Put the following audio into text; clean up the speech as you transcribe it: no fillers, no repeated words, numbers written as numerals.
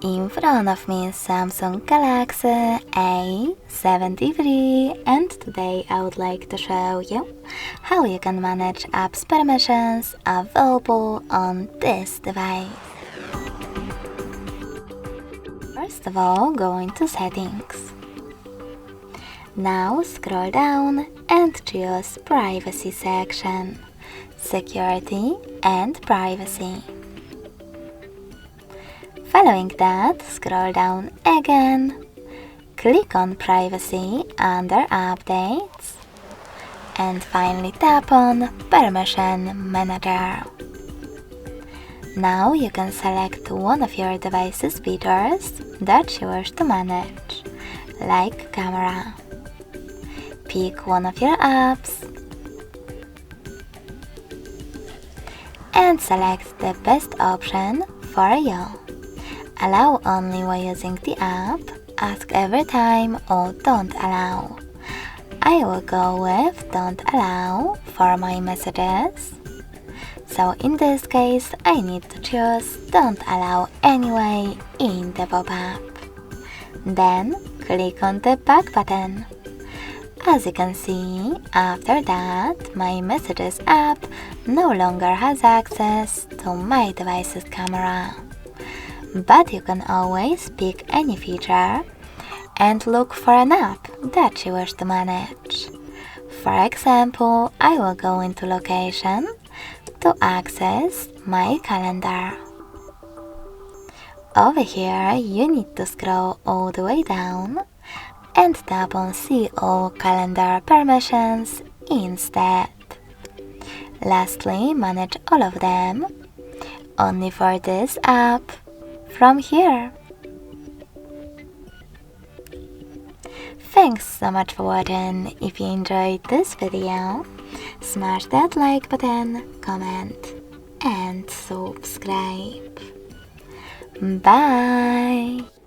In front of me is Samsung Galaxy A73, and today I would like to show you how you can manage apps permissions available on this device. First of all, go into Settings. Now scroll down and choose Privacy section, Security and Privacy. Following that, scroll down again, click on Privacy under Updates, and finally tap on Permission Manager. Now you can select one of your device's features that you wish to manage, like camera. Pick one of your apps and select the best option for you. Allow only while using the app, ask every time, or don't allow. I will go with don't allow for my messages. So in this case, I need to choose don't allow anyway in the pop-up. Then click on the back button. As you can see, after that, my Messages app no longer has access to my device's camera. But you can always pick any feature and look for an app that you wish to manage. For example, I will go into Location to access my calendar. Over here, you need to scroll all the way down and tap on See All Calendar Permissions instead. Lastly, manage all of them only for this app from here. Thanks so much for watching. If you enjoyed this video, smash that like button, comment and subscribe. Bye!